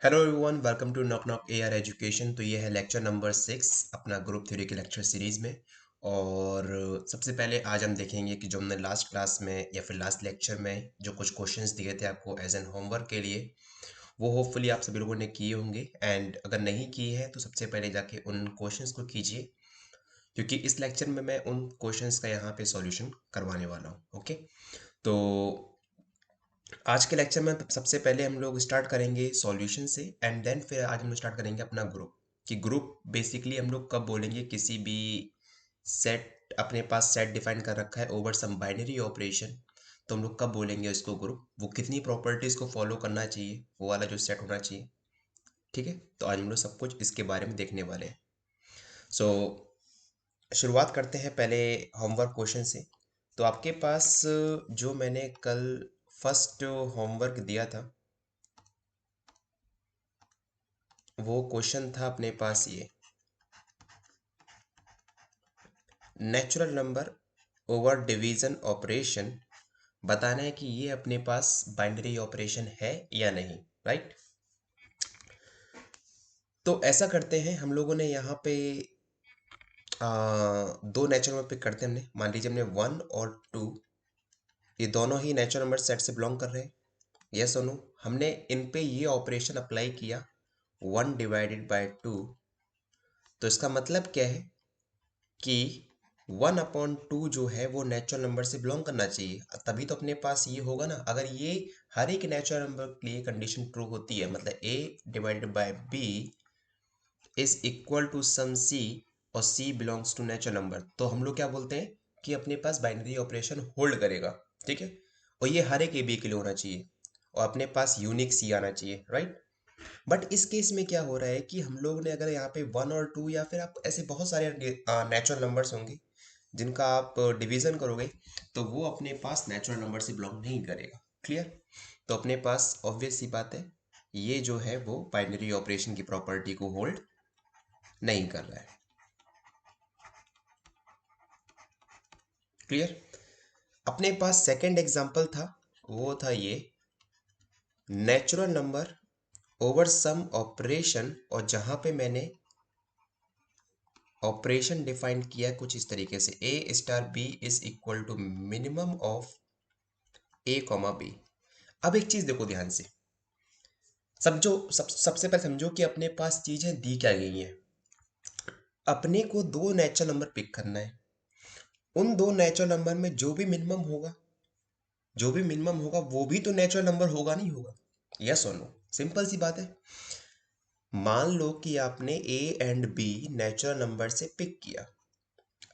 Hello everyone, welcome to Knock Knock AR education. तो ये है लेक्चर नंबर 6 अपना ग्रुप थ्योरी के लेक्चर सीरीज में। और सबसे पहले आज हम देखेंगे कि जो हमने लास्ट क्लास में या फिर लास्ट लेक्चर में जो कुछ क्वेश्चंस दिए थे आपको एज एन होमवर्क के लिए, वो होपफुली आप सभी लोगों ने किए होंगे। एंड अगर नहीं किए हैं तो सबसे पहले जाके उन क्वेश्चंस को कीजिए, क्योंकि इस लेक्चर में मैं उन क्वेश्चंस का यहाँ पे सॉल्यूशन करवाने वाला हूँ। ओके, तो आज के लेक्चर में सबसे पहले हम लोग स्टार्ट करेंगे सॉल्यूशन से, एंड देन फिर आज हम लोग स्टार्ट करेंगे अपना ग्रुप। कि ग्रुप बेसिकली हम लोग कब बोलेंगे, किसी भी सेट, अपने पास सेट डिफाइन कर रखा है ओवर सम बाइनरी ऑपरेशन, तो हम लोग कब बोलेंगे इसको ग्रुप, वो कितनी प्रॉपर्टीज को फॉलो करना चाहिए, वो वाला जो सेट होना चाहिए। ठीक है, तो आज हम लोग सब कुछ इसके बारे में देखने वाले हैं। सो शुरुआत करते हैं पहले होमवर्क क्वेश्चन से। तो आपके पास जो मैंने कल फर्स्ट होमवर्क दिया था, वो क्वेश्चन था अपने पास ये, natural number over division operation. बताना है कि ये अपने पास बाइनरी ऑपरेशन है या नहीं, राइट। तो ऐसा करते हैं, हम लोगों ने यहाँ पे दो नेचुरल नंबर पिक करते हैं हमने। मान लीजिए हमने 1 और 2, ये दोनों ही नेचुरल नंबर सेट से बिलोंग कर रहे हैं, यस और नो। हमने इन पे ये ऑपरेशन अप्लाई किया 1/2। तो इसका मतलब क्या है कि 1/2 जो है वो नेचुरल नंबर से बिलोंग करना चाहिए, तभी तो अपने पास ये होगा ना। अगर ये हर एक नेचुरल नंबर के लिए कंडीशन ट्रू होती है, मतलब a/b is equal to some c और c belongs to natural number, तो हम लोग क्या बोलते हैं कि अपने पास बाइनरी ऑपरेशन होल्ड करेगा। ठीक है, और ये हर एक ए बी के लिए होना चाहिए, और अपने पास यूनिक सी आना चाहिए, राइट। बट इस केस में क्या हो रहा है कि हम लोग ने अगर यहाँ पे 1 और 2, या फिर आप ऐसे बहुत सारे नेचुरल नंबर्स होंगे जिनका आप डिवीजन करोगे, तो वो अपने पास नेचुरल नंबर से बिलोंग नहीं करेगा। क्लियर। तो अपने पास ऑब्वियस सी बात है, ये जो है वो बाइनरी ऑपरेशन की प्रॉपर्टी को होल्ड नहीं कर रहा है। क्लियर। अपने पास सेकंड एग्जांपल था, वो था ये, natural number over some operation, और जहां पे मैंने ऑपरेशन डिफाइन किया कुछ इस तरीके से, a*b is equal to minimum of a, b। अब एक चीज देखो ध्यान से, सबसे पहले समझो कि अपने पास चीजें दी क्या गई हैं। अपने को दो नेचुरल नंबर पिक करना है, उन दो नेचुरल नंबर में जो भी मिनिमम होगा वो भी तो नेचुरल नंबर होगा, नहीं होगा, यस और नो। सिंपल सी बात है। मान लो कि आपने a and b natural number से पिक किया,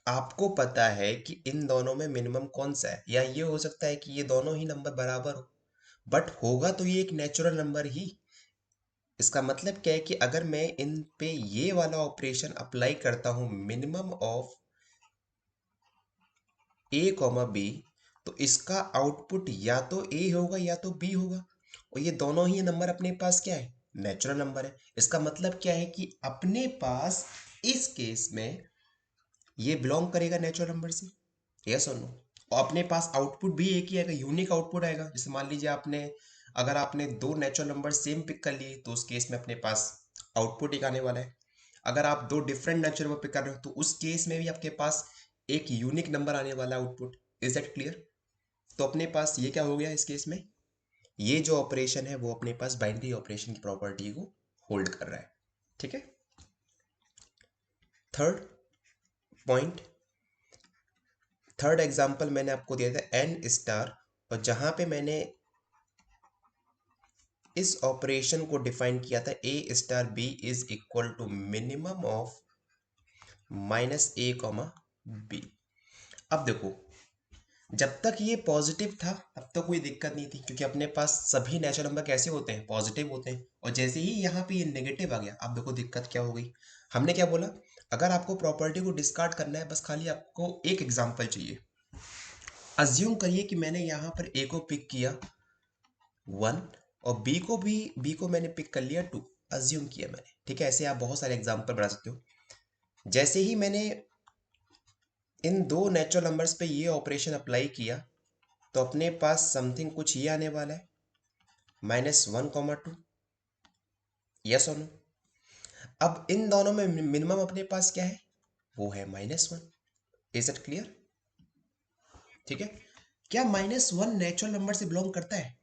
आपको पता है कि इन दोनों में मिनिमम कौन सा है, या ये हो सकता है कि ये दोनों ही नंबर बराबर हो, बट होगा तो ये एक नेचुरल नंबर ही। इसका मतलब क्या है कि अगर मैं इन पे ये वाला ऑपरेशन अप्लाई करता हूं, मिनिमम ऑफ a, b, तो इसका आउटपुट या तो a होगा या तो b होगा, और ये दोनों ही नंबर अपने पास क्या है, नेचुरल नंबर है। इसका मतलब क्या है कि अपने पास इस केस में ये बिलोंग करेगा नेचुरल नंबर से, यस और नो। और अपने पास आउटपुट भी एक ही आएगा, यूनिक आउटपुट आएगा। जैसे मान लीजिए अगर आपने दो नेचुरल नंबर सेम पिक कर लिए, तो उस केस में अपने पास आउटपुट एक आने वाला है। अगर आप दो डिफरेंट नेचुरल नंबर पिक कर रहे हो, तो उस केस में भी आपके पास एक यूनिक नंबर आने वाला है, आउटपुट। Is that clear. तो अपने पास ये क्या हो गया इस केस में, ये जो ऑपरेशन है वो अपने पास बाइनरी ऑपरेशन की प्रॉपर्टी को होल्ड कर रहा है। ठीक है। थर्ड पॉइंट, थर्ड एग्जांपल मैंने आपको दिया था n स्टार, और जहां पे मैंने इस ऑपरेशन को डिफाइन किया था a*b is equal to minimum of -a, b। अब देखो, जब तक ये पॉजिटिव था तब तक कोई दिक्कत नहीं थी, क्योंकि अपने पास सभी नेचुरल नंबर कैसे होते हैं, पॉजिटिव होते हैं। और जैसे ही यहाँ पे ये नेगेटिव आ गया, अब देखो दिक्कत क्या हो गई। हमने क्या बोला, अगर आपको प्रॉपर्टी को डिस्कार्ड करना है, बस खाली आपको एक एग्जांपल चाहिए। अज्यूम करिए कि मैंने यहाँ पर a को पिक किया 1, और बी को मैंने पिक कर लिया 2, अज्यूम किया मैंने। ठीक है, ऐसे आप बहुत सारे एग्जांपल बना सकते हो। जैसे ही मैंने इन दो नेचुरल नंबर्स पे ये ऑपरेशन अप्लाई किया, तो अपने पास समथिंग कुछ ये आने वाला है, -1, 2। यस और नो? अब इन दोनों में मिनिमम अपने पास क्या है, वो है -1। Is it clear? ठीक है। क्या -1 नेचुरल नंबर से बिलोंग करता है?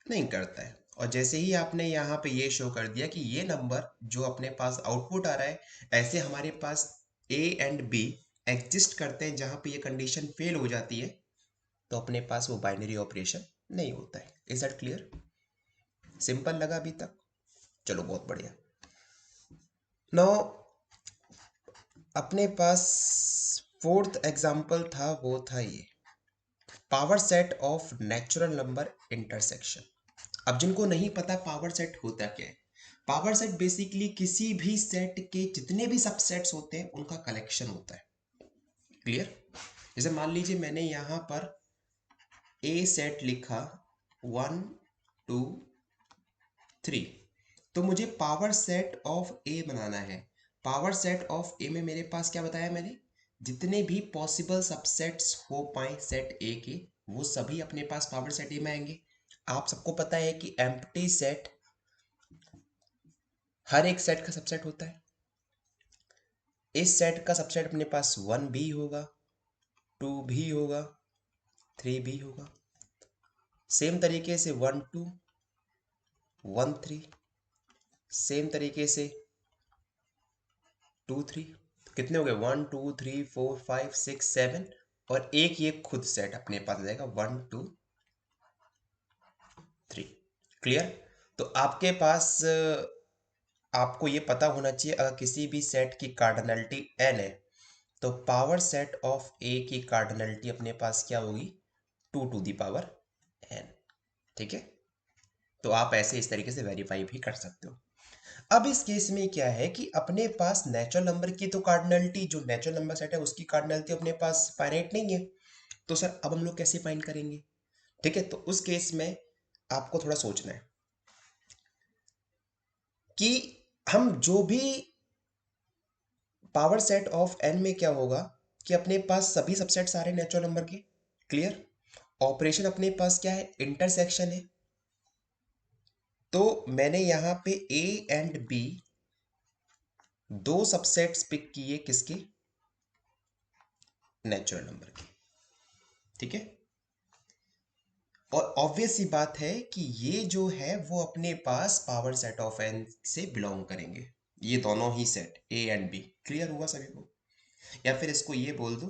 नहीं करता है। और जैसे ही आपने यहाँ पे ये शो कर दिया कि ये नंबर जो अपने पास आउटपुट आ रहा है, ऐसे हमारे पास ए एंड बी एग्जिस्ट करते हैं जहां पे ये कंडीशन फेल हो जाती है, तो अपने पास वो बाइनरी ऑपरेशन नहीं होता है। Is that clear? सिंपल लगा अभी तक? चलो बहुत बढ़िया। नाउ अपने पास फोर्थ एग्जाम्पल था, वो था ये power set of natural number intersection. अब जिनको नहीं पता पावर सेट होता क्या है, पावर सेट बेसिकली किसी भी सेट के जितने भी सबसेट्स होते हैं उनका कलेक्शन होता है। क्लियर? जैसे मान लीजिए मैंने यहां पर ए सेट लिखा 1 2 3, तो मुझे पावर सेट ऑफ ए बनाना है। पावर सेट ऑफ ए में मेरे पास क्या बताया मैंने, जितने भी पॉसिबल सबसेट्स हो पाए सेट ए के, वो सभी अपने पास पावर सेट ए में आएंगे। आप सबको पता है कि एम्प्टी सेट हर एक सेट का सबसेट होता है। इस सेट का सबसेट अपने पास 1 भी होगा, 2 भी होगा, 3 भी होगा। सेम तरीके से 1 2 1 3, सेम तरीके से 2 3। कितने हो गए? 1 2 3 4 5 6 7, और एक ये खुद सेट अपने पास आ जाएगा 1 2 3। क्लियर? तो आपके पास आपको ये पता होना चाहिए, अगर किसी भी सेट की कार्डिनलिटी n है, तो पावर सेट ऑफ ए की कार्डिनलिटी अपने पास क्या होगी? 2 टू दी पावर n। ठीक है? तो आप ऐसे इस तरीके से वेरीफाई भी कर सकते हो। अब इस केस में क्या है कि अपने पास नेचुरल नंबर की तो कार्डिनलिटी, जो नेचुरल नंबर सेट है उसकी कार्डिनलिटी अपने पास फाइनाइट नहीं है। तो सर अब हम लोग कैसे फाइंड करेंगे? ठीक है, तो उस केस में आपको थोड़ा सोचना है कि हम जो भी पावर सेट ऑफ n में क्या होगा कि अपने पास सभी सबसेट सारे नेचुरल नंबर के। क्लियर? ऑपरेशन अपने पास क्या है? इंटरसेक्शन है। तो मैंने यहां पे a एंड b दो सबसेट्स पिक किए, किसके? नेचुरल नंबर के। ठीक है? और ऑब्वियस सी बात है कि ये जो है वो अपने पास पावर सेट ऑफ n से बिलोंग करेंगे, ये दोनों ही set a and b। Clear हुआ सभी को? या फिर इसको ये बोल दो,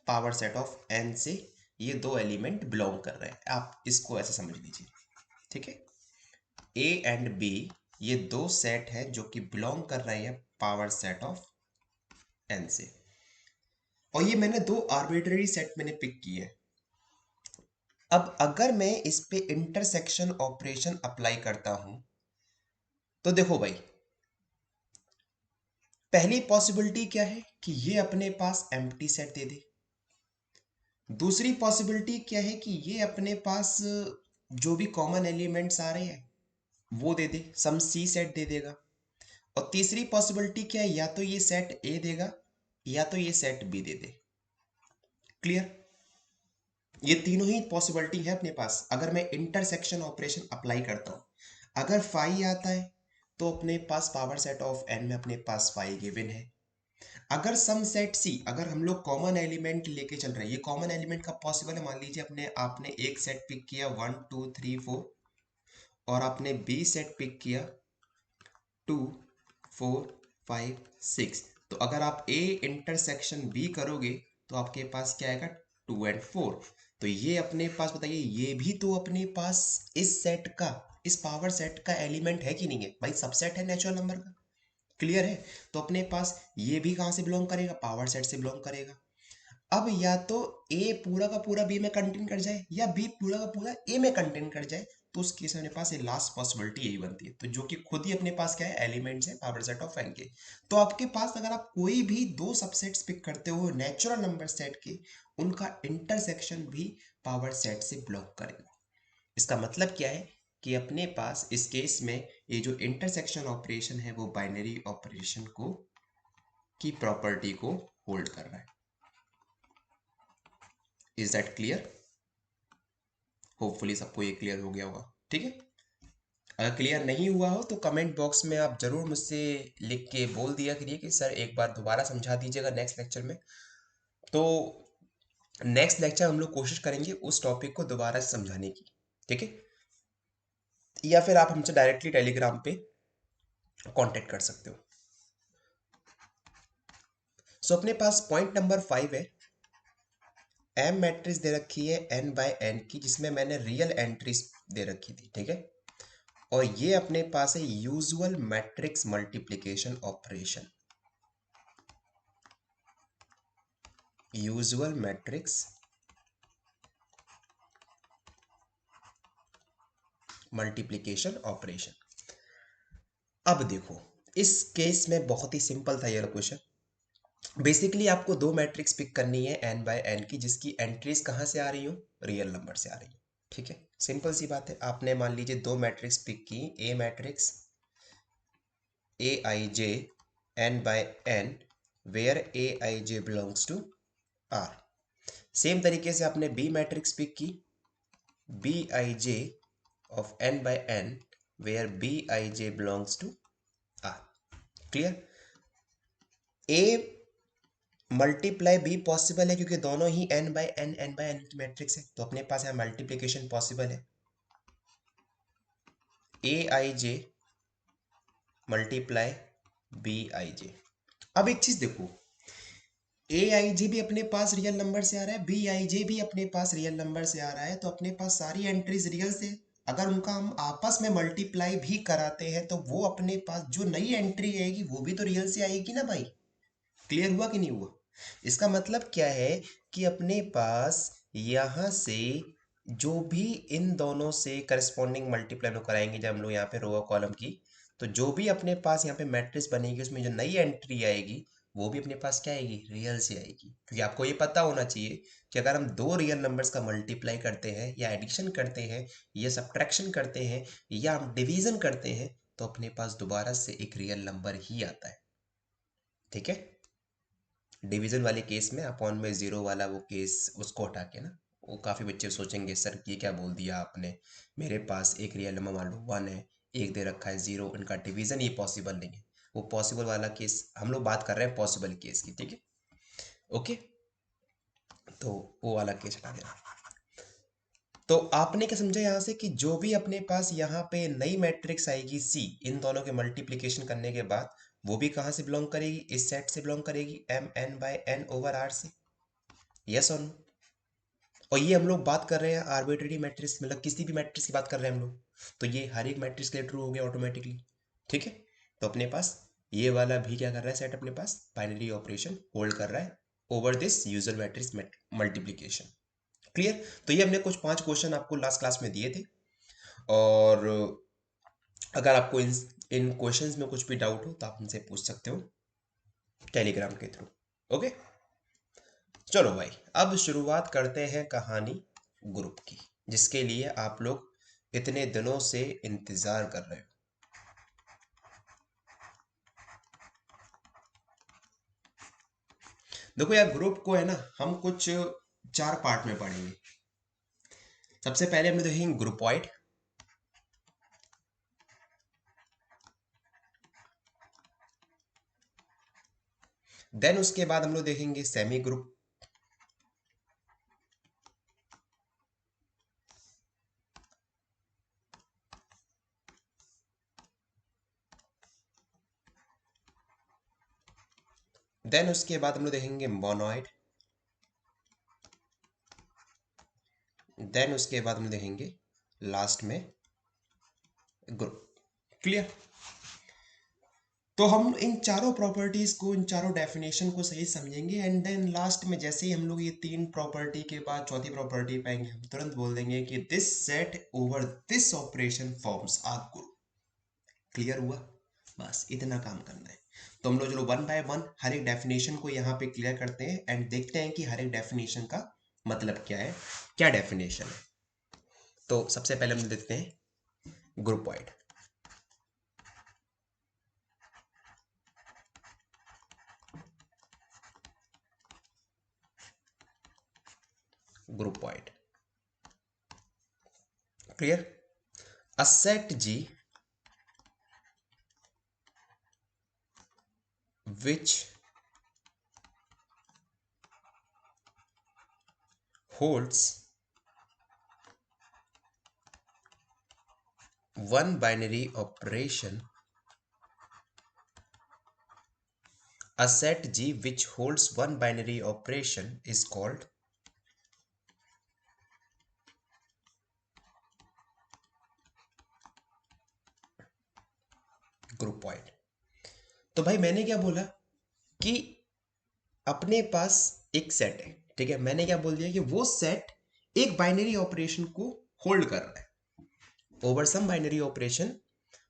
पावर सेट ऑफ n से ये दो एलिमेंट बिलोंग कर रहे हैं, आप इसको ऐसे समझ लीजिए। ठीक है? a एंड b ये दो सेट हैं जो कि बिलोंग कर रहे हैं पावर सेट ऑफ n से, और ये मैंने दो आर्बिट्रेरी सेट मैंने पिक किए हैं। अब अगर मैं इस पे इंटरसेक्शन ऑपरेशन अप्लाई करता हूं, तो देखो भाई, पहली पॉसिबिलिटी क्या है कि ये अपने पास एम्प्टी सेट दे दे। दूसरी पॉसिबिलिटी क्या है कि ये अपने पास जो भी कॉमन एलिमेंट्स आ रहे हैं वो दे दे, सम सी सेट दे देगा। और तीसरी पॉसिबिलिटी क्या है, या तो ये सेट ए देगा या तो ये सेट बी दे दे। क्लियर? ये तीनों ही पॉसिबिलिटी है अपने पास अगर मैं इंटरसेक्शन ऑपरेशन अप्लाई करता हूं। अगर फाई आता है तो अपने पास पावर सेट ऑफ एन में अपने पास फाई गिवन है। अगर सम सेट सी, अगर हम लोग कॉमन एलिमेंट लेके चल रहे हैं, ये कॉमन एलिमेंट का पॉसिबल है। मान लीजिए अपने आपने एक सेट पिक किया 1 2 3 4, और आपने बी सेट पिक किया 2 4 5 6, तो अगर आप ए इंटरसेक्शन बी करोगे तो आपके पास क्या आएगा? 2 एंड 4। तो ये अपने पास बताइए, ये भी तो अपने पास इस सेट का, इस पावर सेट का एलिमेंट है कि नहीं है भाई? सबसेट है नेचुरल नंबर का। क्लियर है? तो अपने पास ये भी कहां से बिलोंग करेगा? पावर सेट से बिलोंग करेगा। अब या तो ए पूरा का पूरा बी में कंटेन कर जाए या बी पूरा का पूरा ए में कंटेन कर जाए, तो उस केस में अपने पास ये लास्ट पॉसिबिलिटी यही बनती है, तो जो कि खुद ही अपने पास क्या है? एलिमेंट्स है पावर सेट ऑफ एन के। तो आपके पास अगर आप कोई भी दो सबसेट्स पिक करते हो नेचुरल नंबर सेट के, उनका इंटरसेक्शन भी पावर सेट से ब्लॉक करेगा। इसका मतलब क्या है कि अपने पास इस केस में ये जो इंटरसेक्शन ऑपरेशन है वो बाइनरी ऑपरेशन को की प्रॉपर्टी को होल्ड कर रहा है। Is that clear? होपफुली सबको ये क्लियर हो गया होगा। ठीक है? अगर क्लियर नहीं हुआ हो तो कमेंट बॉक्स में आप जरूर मुझसे लिख के बोल दिया करिए कि सर एक बार दोबारा समझा दीजिएगा नेक्स्ट लेक्चर में। तो नेक्स्ट लेक्चर हम लोग कोशिश करेंगे उस टॉपिक को दोबारा से समझाने की, ठीक है? या फिर आप हमसे डायरेक्टली टेलीग्राम पे कांटेक्ट कर सकते हो। सो अपने पास पॉइंट नंबर 5 है, एम मैट्रिक्स दे रखी है n बाय n की, जिसमें मैंने रियल एंट्रीज दे रखी थी, ठीक है? और ये अपने पास है usual matrix multiplication operation, usual matrix multiplication operation. अब देखो, इस केस में बहुत ही सिंपल था ये क्वेश्चन। बेसिकली आपको दो मैट्रिक्स पिक करनी है n बाय n की, जिसकी एंट्रीज कहाँ से आ रही हो, रियल नंबर से आ रही हो, ठीक है? सिंपल सी बात है। आपने मान लीजिए दो मैट्रिक्स पिक की, A matrix A I J n by n, where A I J belongs to R. Same तरीके से आपने बी मैट्रिक्स पिक की, B I J of n by n, where B I J belongs to R. Clear? A multiply B possible है क्योंकि दोनों ही n by n की matrix है, तो अपने पास यहाँ मल्टीप्लिकेशन पॉसिबल है। A I J multiply B I जे। अब एक चीज देखो, ए आई जे भी अपने पास रियल नंबर से आ रहा है, बी आई जे भी अपने पास रियल नंबर से आ रहा है, तो अपने पास सारी एंट्रीज रियल से। अगर उनका हम आपस में मल्टीप्लाई भी कराते हैं तो वो अपने पास जो नई एंट्री आएगी वो भी तो रियल से आएगी ना भाई। क्लियर हुआ कि नहीं हुआ? इसका मतलब क्या है कि अपने पास यहां से जो भी इन दोनों से करस्पॉन्डिंग मल्टीप्लाई लोग कराएंगे, जब हम लोग यहाँ पे रो और कॉलम की, तो जो भी अपने पास यहाँ पे मैट्रिक्स बनेगी उसमें जो नई एंट्री आएगी वो भी अपने पास क्या आएगी, रियल से आएगी। क्योंकि आपको ये पता होना चाहिए कि अगर हम दो रियल नंबर्स का मल्टीप्लाई करते हैं या एडिशन करते हैं या सब्ट्रैक्शन करते हैं या हम डिवीजन करते हैं तो अपने पास दोबारा से एक रियल नंबर ही आता है, ठीक है? डिवीजन वाले केस में अपॉन में जीरो वाला वो केस उसको हटा के ना, वो काफ़ी बच्चे सोचेंगे सर ये क्या बोल दिया आपने, मेरे पास एक रियल नंबर मान लो 1 है, एक दे रखा है 0, इनका डिवीजन ये पॉसिबल नहीं है। वो पॉसिबल वाला केस हम लोग बात कर रहे हैं, पॉसिबल केस की, ठीक है? ओके, तो वो वाला केस हटा देना। तो आपने क्या समझा यहाँ से कि जो भी अपने पास यहाँ पे नई मैट्रिक्स आएगी सी, इन दोनों के मल्टीप्लिकेशन करने के बाद, वो भी कहाँ से बिलोंग करेगी, इस सेट से बिलोंग करेगी, M n by n over R से। यस और नो? और ये हम लोग बात कर रहे हैं आर्बिट्रेरी मैट्रिक्स, मतलब किसी भी मैट्रिक्स की बात कर रहे हैं हम लोग, तो ये हर एक मैट्रिक्स के लिए ट्रू हो गया ऑटोमेटिकली, ठीक है? तो अपने पास ये वाला भी क्या कर रहा है, सेट अपने पास बाइनरी ऑपरेशन होल्ड कर रहा है over this usual matrix multiplication. Clear? तो ये हमने कुछ 5 क्वेश्चन आपको लास्ट क्लास में दिए थे, और अगर आपको इन क्वेश्चंस में कुछ भी डाउट हो तो आप हमसे पूछ सकते हो टेलीग्राम के थ्रू। ओके, चलो भाई, अब शुरुआत करते हैं कहानी ग्रुप की, जिसके लिए आप लोग इतने दिनों से इंतजार कर रहे हो। देखो यार, ग्रुप को है ना हम कुछ 4 पार्ट में पढ़ेंगे। सबसे पहले हम लोग देखेंगे ग्रुपॉइड, देन उसके बाद हम लोग देखेंगे सेमी ग्रुप, देन उसके बाद हम लोग देखेंगे मोनोइड, देन उसके बाद हम देखेंगे लास्ट में ग्रुप। क्लियर? तो हम इन चारों प्रॉपर्टीज को, इन चारों डेफिनेशन को सही समझेंगे, एंड देन लास्ट में जैसे ही हम लोग ये 3 प्रॉपर्टी के बाद चौथी प्रॉपर्टी पाएंगे, हम तुरंत बोल देंगे कि this set over this operation forms are group. Clear हुआ? बस इतना काम करना है। तो हम लोग चलो 1 बाय 1 हर एक डेफिनेशन को यहाँ पे क्लियर करते हैं एंड देखते हैं कि हर एक डेफिनेशन का मतलब क्या है, क्या डेफिनेशन है। तो सबसे पहले हम देखते हैं ग्रुपॉइड। ग्रुपॉइड, clear? A set G which holds one binary operation, a set G which holds one binary operation is called ग्रुपॉइड। तो भाई मैंने क्या बोला कि अपने पास एक सेट है, ठीक है, मैंने क्या बोल दिया कि वो सेट एक बाइनरी ऑपरेशन को होल्ड कर रहा है ओवर सम बाइनरी ऑपरेशन।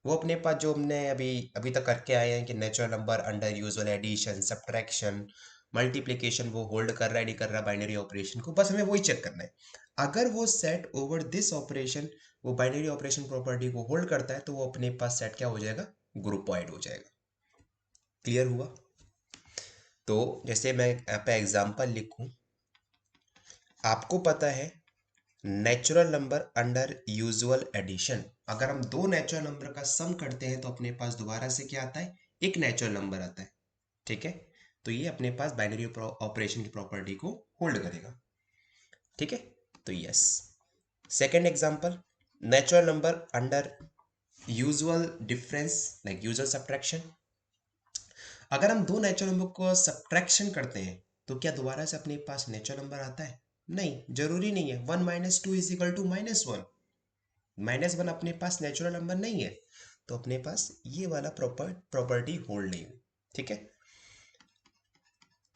वो अपने पास जो हमने अभी अभी तक करके आए हैं कि natural number under usual addition, subtraction, multiplication, वो होल्ड कर रहा है नहीं कर रहा बाइनरी ऑपरेशन को, बस हमें वही चेक करना है। अगर वो सेट ओवर दिस ऑपरेशन वो बाइनरी ऑपरेशन प्रॉपर्टी को होल्ड करता है तो वो अपने पास सेट क्या हो जाएगा, ग्रुपॉइड हो जाएगा। क्लियर हुआ? तो जैसे मैं यहाँ पे एग्जांपल लिखूं, आपको पता है natural number under usual addition, अगर हम दो नेचुरल नंबर का सम करते हैं तो अपने पास दोबारा से क्या आता है, एक नेचुरल नंबर आता है, ठीक है। तो ये अपने पास बाइनरी ऑपरेशन की प्रॉपर्टी को होल्ड करेगा, ठीक है। तो yes, second example, natural number under usual difference like usual subtraction. अगर हम दो नेचुरल नंबर को सब्ट्रैक्शन करते हैं तो क्या दोबारा से अपने पास नेचुरल नंबर आता है? नहीं, जरूरी नहीं है। 1 - 2 इज इक्वल टू -1, -1 अपने पास नेचुरल नंबर नहीं है, तो अपने पास ये वाला प्रॉपर्टी होल्ड नहीं हुई, ठीक है।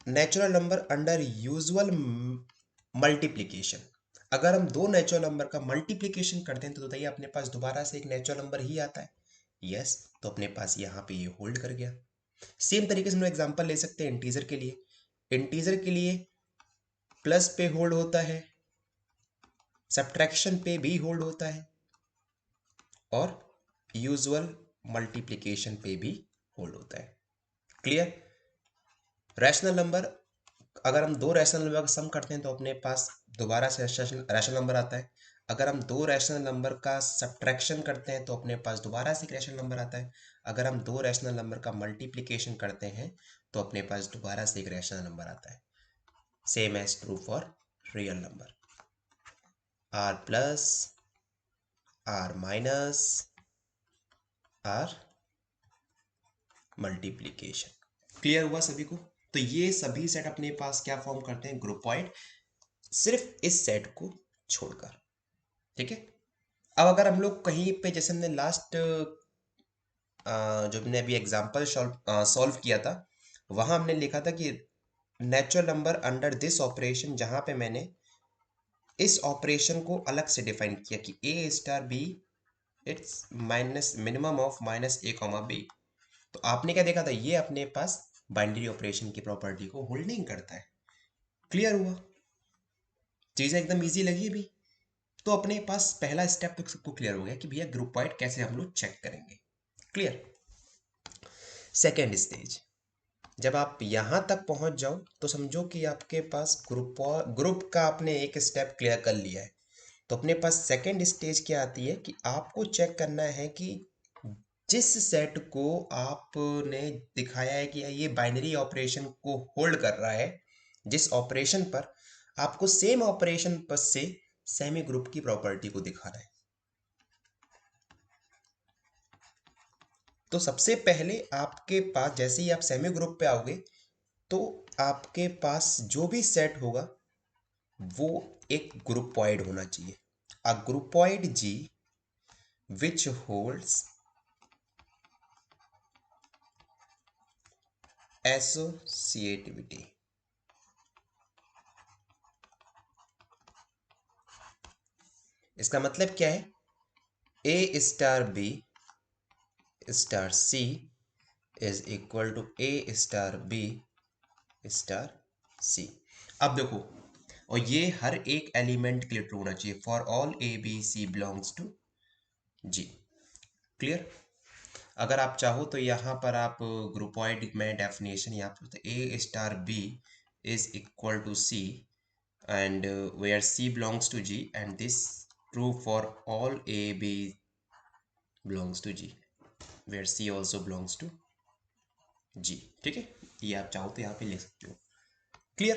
Natural number under usual multiplication, अगर हम दो नेचुरल नंबर का मल्टीप्लिकेशन करते हैं तो बताइए अपने पास दोबारा से एक नेचुरल नंबर ही आता है। यस, तो अपने पास यहाँ पे ये होल्ड कर गया। सेम तरीके से हम एग्जांपल ले सकते हैं इंटीजर के लिए। इंटीजर के लिए प्लस पे होल्ड होता है, सब्ट्रैक्शन पे भी होल्ड होता है, और यूजुअल मल्टीप्लिकेशन पे भी होल्ड होता है। क्लियर? रैशनल नंबर, अगर हम दो रैशनल नंबर का सम करते हैं तो अपने पास दोबारा से रैशनल नंबर आता है। अगर हम दो रैशनल नंबर का सब्ट्रैक्शन करते हैं तो अपने पास दोबारा से एक रैशनल नंबर आता है। अगर हम दो रैशनल नंबर का मल्टीप्लिकेशन करते हैं तो अपने पास दोबारा से एक रैशनल नंबर आता है। Same as true for real number, R plus, R minus, R multiplication. Clear हुआ सभी को? तो ये सभी सेट अपने पास क्या फॉर्म करते हैं, ग्रुपॉइड, सिर्फ इस सेट को छोड़कर, ठीक है। अब अगर हम लोग कहीं पे, जैसे हमने लास्ट जो हमने अभी एग्जांपल सॉल्व किया था, वहां हमने लिखा था कि natural number under this operation, जहां पे मैंने इस ऑपरेशन को अलग से डिफाइन किया कि A star B it's minus minimum of -a, b। तो आपने क्या देखा था, ये अपने पास बाइनरी ऑपरेशन की प्रॉपर्टी को होल्ड नहीं करता है। क्लियर हुआ? चीजें एकदम इजी लगी अभी? तो अपने पास पहला स्टेप तो सबको क्लियर हो गया कि भैया ग्रुपॉइड कैसे हम लोग चेक करेंगे। क्लियर? सेकेंड स्टेज, जब आप यहां तक पहुंच जाओ तो समझो कि आपके पास ग्रुप का आपने एक स्टेप क्लियर कर लिया है। तो अपने पास सेकेंड स्टेज क्या आती है कि आपको चेक करना है कि जिस सेट को आपने दिखाया है कि ये बाइनरी ऑपरेशन को होल्ड कर रहा है, जिस ऑपरेशन पर, आपको सेम ऑपरेशन पर से सेमी ग्रुप की प्रॉपर्टी को दिखाना है। तो सबसे पहले आपके पास जैसे ही आप सेमी ग्रुप पे आओगे तो आपके पास जो भी सेट होगा वो एक ग्रुपॉइड होना चाहिए, अ ग्रुपॉइड जी विच होल्ड्स एसोसिएटिविटी। इसका मतलब क्या है, A star B star C is equal to A star B star C. अब देखो, और ये हर एक एलिमेंट के लिए ट्रू होना चाहिए, for all A B C belongs to G. Clear? अगर आप चाहो तो यहाँ पर आप ग्रुपॉइड में डेफिनेशन यहाँ पर A star B is equal to C and where C belongs to G, and this true for all A B belongs to G where C also belongs to G, ठीक है। ये आप चाहो तो यहाँ पे ले सकते हो। क्लियर?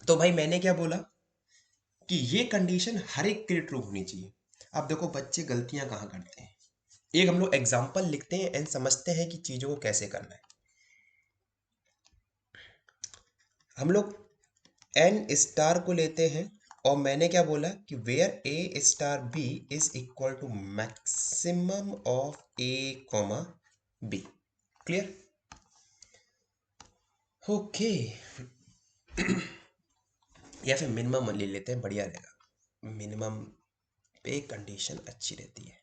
तो भाई मैंने क्या बोला कि ये कंडीशन हर एक के लिए ट्रू होनी चाहिए। अब देखो बच्चे गलतियां कहाँ करते हैं, एक हम लोग एग्जाम्पल लिखते हैं एंड समझते हैं कि चीजों को कैसे करना है। हम लोग एन स्टार को लेते हैं और मैंने क्या बोला कि where a star B is equal to maximum of A comma b. Clear? Okay, या फिर मिनिमम ले लेते हैं, बढ़िया रहेगा। मिनिमम पे कंडीशन अच्छी रहती है।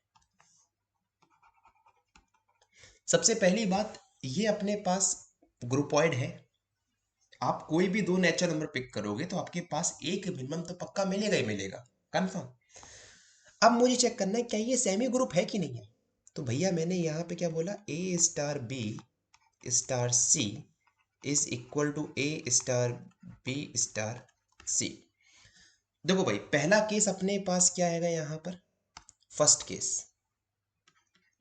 सबसे पहली बात, ये अपने पास ग्रुपॉइड है। आप कोई भी दो नेचुरल नंबर पिक करोगे तो आपके पास एक मिनिमम तो पक्का मिलेगा ही मिलेगा, कंफर्म। अब मुझे चेक करना है क्या ये सेमी ग्रुप है कि नहीं है। तो भैया मैंने यहाँ पे क्या बोला, A star B star C is equal to A star B star C. देखो भाई पहला केस अपने पास क्या आएगा यहाँ पर, फर्स्ट केस।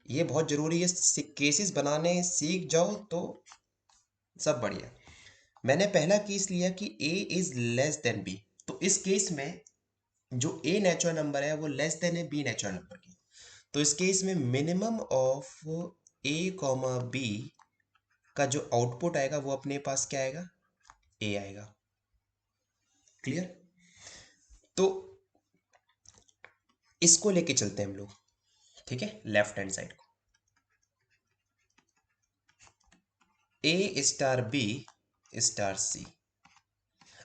ये बहुत जरूरी है, केसेस बनाने सीख जाओ तो सब बढ़िया। मैंने पहला केस लिया कि a is less than b। तो इस केस में जो a नेचुरल नंबर है वो लेस देन है b नेचुरल नंबर की। तो इस केस में minimum of a comma b का जो आउटपुट आएगा वो अपने पास क्या आएगा, a आएगा। क्लियर? तो इसको लेके चलते हैं हम लोग, ठीक है, लेफ्ट हैंड साइड को। a star b star c।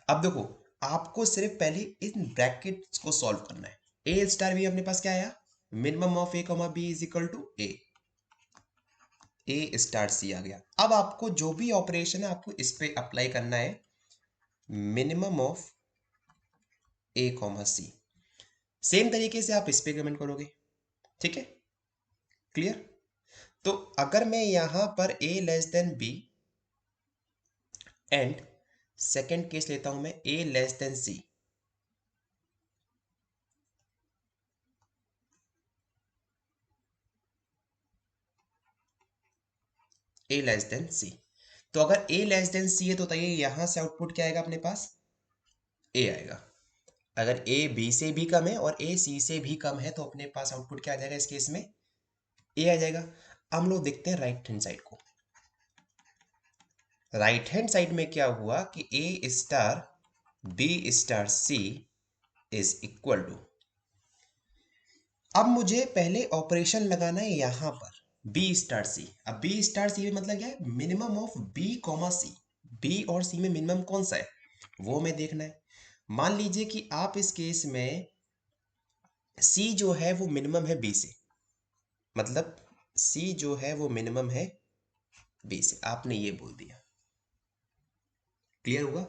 अब देखो आपको सिर्फ पहले इन ब्रैकेट्स को सॉल्व करना है। ए स्टार बी अपने पास क्या आया, minimum of A comma B is equal to A, A star C आ गया। अब आपको जो भी ऑपरेशन है आपको इस पे अप्लाई करना है, minimum of A comma c. Same तरीके से आप इस पे कमेंट करोगे, ठीक है, क्लियर? तो अगर मैं यहां पर a less than B and second case लेता हूं मैं a less than C, a less than C. तो अगर a लेस देन सी है तो बताइए यहां से आउटपुट क्या आएगा अपने पास, a आएगा। अगर a b से भी कम है और a c से भी कम है तो अपने पास आउटपुट क्या आ जाएगा इस केस में, a आ जाएगा। अब हम लोग देखते हैं राइट हैंड साइड को। राइट हैंड साइड में क्या हुआ कि a star b star c is equal to, अब मुझे पहले ऑपरेशन लगाना है यहां पर b स्टार सी। अब b स्टार सी में मतलब क्या है, minimum of b comma c. b और c में मिनिमम कौन सा है वो हमें देखना है। मान लीजिए कि आप इस केस में c जो है वो मिनिमम है b से, मतलब c जो है वो मिनिमम है b से, आपने ये बोल दिया। क्लियर होगा?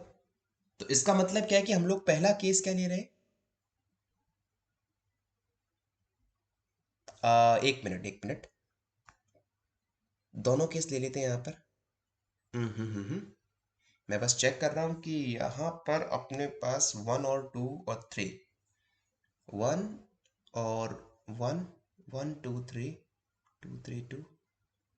तो इसका मतलब क्या है कि हम लोग पहला केस क्या ले रहे हैं, एक मिनट एक मिनट, दोनों केस ले लेते हैं यहाँ पर। मैं बस चेक कर रहा हूँ कि यहाँ पर अपने पास 1 और 2 और 3, 1 और 1, 1 2 3, 2 3 2।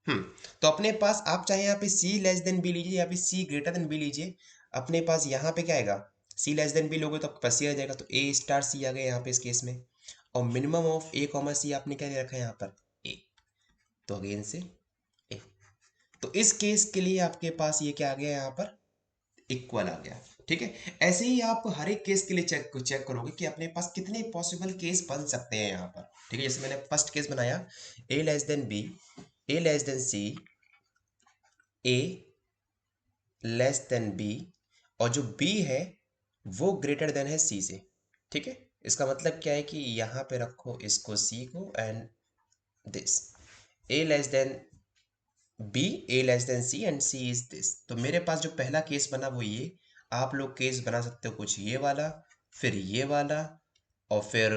तो अपने पास आप चाहे यहाँ पे c लेस देन बी लीजिए या फिर c ग्रेटर देन बी लीजिए, अपने पास यहाँ पे क्या आएगा, c लेस देन बी लोगे तो आपके पास c आ जाएगा। तो a स्टार c आ गया यहाँ पे इस केस में, और minimum of a comma c आपने क्या ले रखा है यहाँ पर, a। तो अगेन से a। तो इस केस के लिए आपके पास ये क्या आ गया यहाँ पर, इक्वल आ गया। ठीक है, ऐसे ही आप हर एक केस के लिए चेक करोगे कि अपने पास कितने पॉसिबल केस बन सकते हैं यहाँ पर। ठीक है, जैसे मैंने फर्स्ट केस बनाया a less then b, a less then c, a less then b, और जो b है वो ग्रेटर देन है c से। ठीक है, इसका मतलब क्या है कि यहाँ पे रखो इसको c को and this, a less then b, a less then c and c is this. तो मेरे पास जो पहला केस बना वो ये, आप लोग केस बना सकते हो कुछ ये वाला, फिर ये वाला, और फिर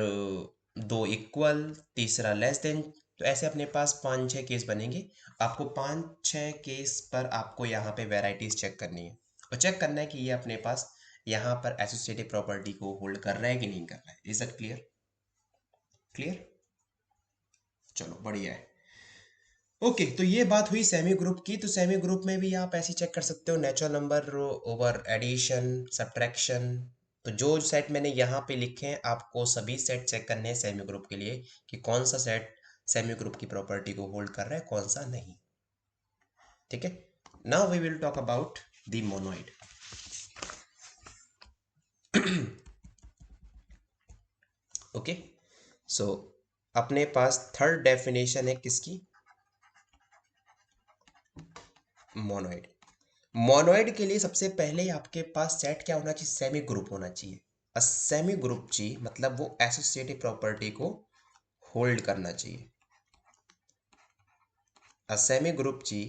दो इक्वल, तीसरा लेस देन। तो ऐसे अपने पास 5-6 केस बनेंगे। आपको 5-6 केस पर आपको यहाँ पे वेराइटीज चेक करनी है और चेक करना है कि ये अपने पास यहाँ पर एसोसिएटिव प्रॉपर्टी को होल्ड कर रहा है कि नहीं कर रहा है। Is that clear? क्लियर, चलो बढ़िया है। ओके तो ये बात हुई सेमी ग्रुप की। तो सेमी ग्रुप में भी आप ऐसे चेक कर सकते हो, natural number over addition subtraction. तो जो सेट मैंने यहाँ पे लिखे हैं आपको सभी सेट चेक करने हैं सेमी ग्रुप के लिए कि कौन सा सेट सेमी ग्रुप की प्रॉपर्टी को होल्ड कर रहा है कौन सा नहीं। ठीक है, now we will talk about the monoid. Okay so अपने पास थर्ड डेफिनेशन है किसकी, मोनोइड। मोनोइड के लिए सबसे पहले आपके पास सेट क्या होना चाहिए, सेमी ग्रुप होना चाहिए। अ सेमी ग्रुप जी मतलब वो एसोसिएटिव प्रॉपर्टी को होल्ड करना चाहिए। A semigroup G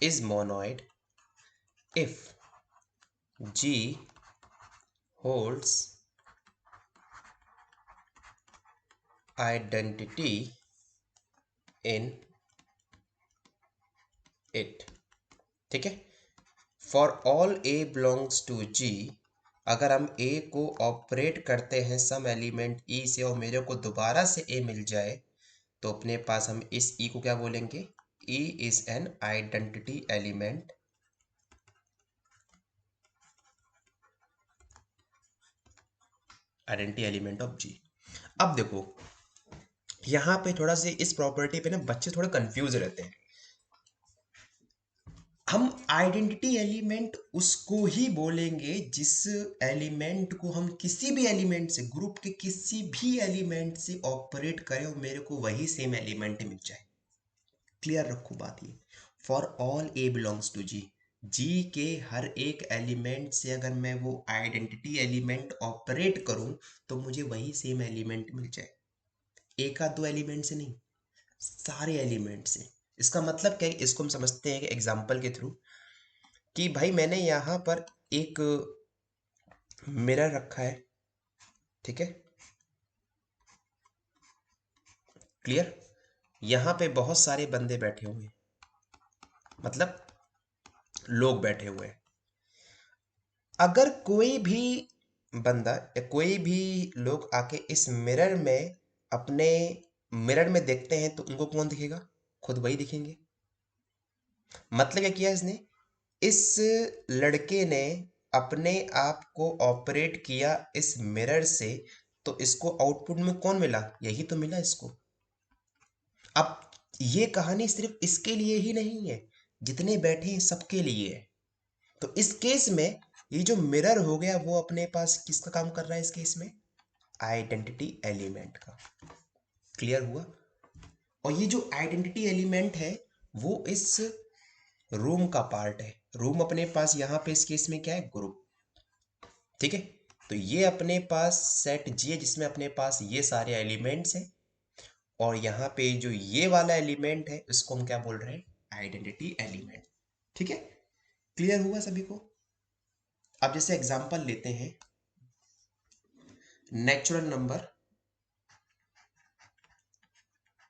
is monoid if G holds identity in it। ठीक है, for all A belongs to G, अगर हम ए को ऑपरेट करते हैं सम एलिमेंट ई से और मेरे को दोबारा से ए मिल जाए तो अपने पास हम इस ई को क्या बोलेंगे, E is an identity element of G. अब देखो यहाँ पे थोड़ा से इस प्रॉपर्टी पे ना बच्चे थोड़े कंफ्यूज रहते हैं। हम आइडेंटिटी एलिमेंट उसको ही बोलेंगे जिस एलिमेंट को हम किसी भी एलिमेंट से, ग्रुप के किसी भी एलिमेंट से ऑपरेट करें और मेरे को वही सेम एलिमेंट मिल जाए। क्लियर रखो बात ये, for all A belongs to G, G के हर एक एलिमेंट से अगर मैं वो आइडेंटिटी एलिमेंट ऑपरेट करूं तो मुझे वही सेम एलिमेंट मिल जाए। एक आध दो एलिमेंट से नहीं, सारे एलिमेंट से। इसका मतलब क्या है, इसको हम समझते हैं कि एग्जाम्पल के थ्रू कि भाई मैंने यहाँ पर एक मिरर रखा है। ठीक है, क्लियर। यहाँ पे बहुत सारे बंदे बैठे हुए हैं, मतलब लोग बैठे हुए हैं। अगर कोई भी बंदा या कोई भी लोग आके इस मिरर में अपने मिरर में देखते हैं तो उनको कौन दिखेगा, खुद वही दिखेंगे। मतलब क्या किया इसने, इस लड़के ने अपने आप को ऑपरेट किया इस मिरर से तो इसको आउटपुट में कौन मिला, यही तो मिला इसको। अब ये कहानी सिर्फ इसके लिए ही नहीं है, जितने बैठे हैं सबके लिए है। तो इस केस में ये जो मिरर हो गया वो अपने पास किसका काम कर रहा है इस केस में, आइडेंटिटी एलिमेंट का। क्लियर हुआ। और ये जो आइडेंटिटी एलिमेंट है वो इस रूम का पार्ट है। रूम अपने पास यहाँ पे इस केस में क्या है, ग्रुप। ठीक है, तो ये अपने पास सेट जी है जिसमें अपने पास ये सारे एलिमेंट्स हैं और यहाँ पे जो ये वाला एलिमेंट है इसको हम क्या बोल रहे हैं, आइडेंटिटी एलिमेंट। ठीक है, क्लियर हुआ सभी को। अब जैसे एग्जांपल लेते हैं, natural number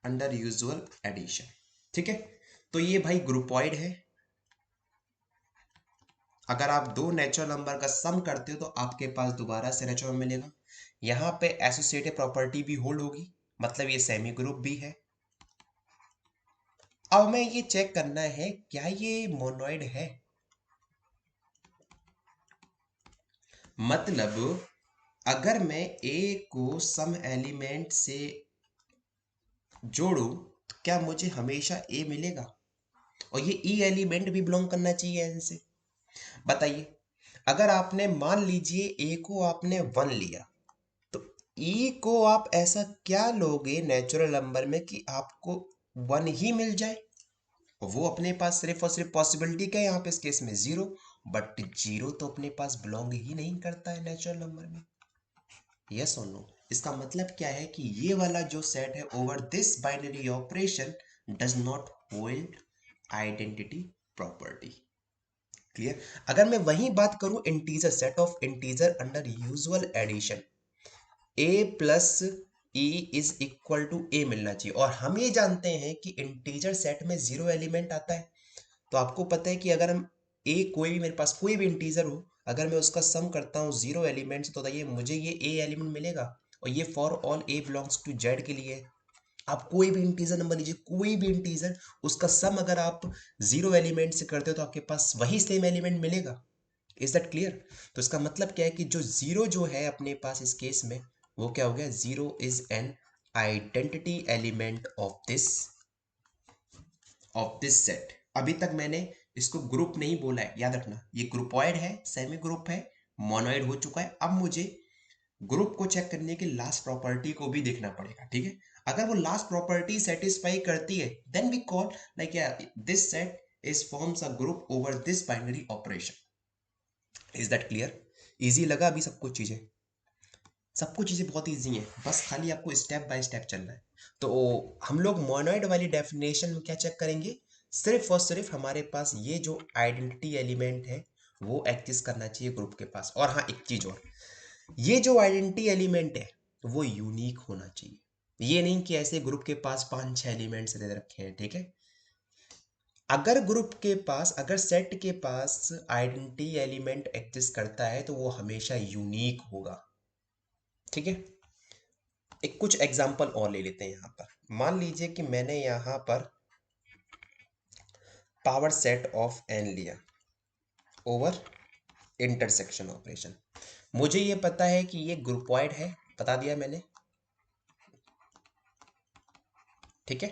under usual addition. ठीक है, तो ये भाई ग्रुपॉइड है। अगर आप दो नेचुरल नंबर का सम करते हो तो आपके पास दोबारा से नेचुरल नंबर मिलेगा। यहाँ पे एसोसिएटिव प्रॉपर्टी भी होल्ड होगी, मतलब ये सेमी ग्रुप भी है। अब मैं ये चेक करना है क्या ये मोनोइड है, मतलब अगर मैं ए को सम एलिमेंट से जोड़ूं तो क्या मुझे हमेशा ए मिलेगा, और ये ई एलिमेंट भी बिलोंग करना चाहिए इनसे। बताइए, अगर आपने मान लीजिए ए को आपने 1 लिया तो ई को आप ऐसा क्या लोगे नेचुरल नंबर में कि आपको 1 ही मिल जाए। वो अपने पास सिर्फ और सिर्फ पॉसिबिलिटी क्या है यहाँ पे इस केस में, 0। बट 0 तो अपने पास बिलोंग ही नहीं करता है नेचुरल नंबर में। यस और नो। इसका मतलब क्या है कि ये वाला जो सेट है over this binary operation does not hold identity property. Clear. अगर मैं वही बात करूं integer, set of integer under usual addition, A plus E is equal to A मिलना चाहिए। और हम ये जानते हैं कि इंटीजर सेट में 0 एलिमेंट आता है। तो आपको पता है कि अगर हम ए, कोई भी मेरे पास कोई भी इंटीजर हो, अगर मैं उसका सम करता हूँ 0 एलिमेंट्स तो बताइए मुझे ये ए एलिमेंट मिलेगा। और ये for all A belongs to Z के लिए है। आप कोई भी इंटीजर नंबर लीजिए, कोई भी इंटीजर, उसका सम अगर आप जीरो एलिमेंट से करते हो तो आपके पास वही सेम एलिमेंट मिलेगा। Is that clear? तो इसका मतलब क्या है कि जो जीरो जो है अपने पास इस केस में, वो क्या हो गया, zero is an identity element of this set. अभी तक मैंने इसको ग्रुप नहीं बोला है, याद रखना, ये ग्रुपॉइड है, सेमी ग्रुप है, मोनोइड हो चुका है। अब मुझे ग्रुप को चेक करने के लास्ट प्रॉपर्टी को भी देखना पड़ेगा, ठीक है? अगर वो लास्ट प्रॉपर्टी सेटिस्फाई करती है then we call like this set is forms a group over this binary operation. Is that clear? Easy लगा अभी सब कुछ चीजें? सब कुछ चीजें बहुत इजी हैं, बस खाली आपको स्टेप बाय स्टेप चलना है। तो हम लोग मोनोइड वाली डेफिनेशन में क्या चेक करेंगे, सिर्फ और सिर्फ हमारे पास ये जो आइडेंटिटी एलिमेंट है वो एग्जिस्ट करना चाहिए ग्रुप के पास। और हाँ, एक चीज और, ये जो आइडेंटिटी एलिमेंट है वो यूनिक होना चाहिए। ये नहीं कि ऐसे ग्रुप के पास 5-6 एलिमेंट्स दे रखे हैं, ठीक है? अगर ग्रुप के पास, अगर सेट के पास आइडेंटिटी एलिमेंट एग्जिस्ट करता है तो वो हमेशा यूनिक होगा, ठीक है? एक कुछ एग्जांपल और ले लेते हैं यहाँ पर। मान लीजिए कि मैंने यहाँ पर पावर सेट ऑफ एन लिया ओवर इंटरसेक्शन ऑपरेशन। मुझे ये पता है कि ये ग्रुपॉइड है, बता दिया मैंने, ठीक है?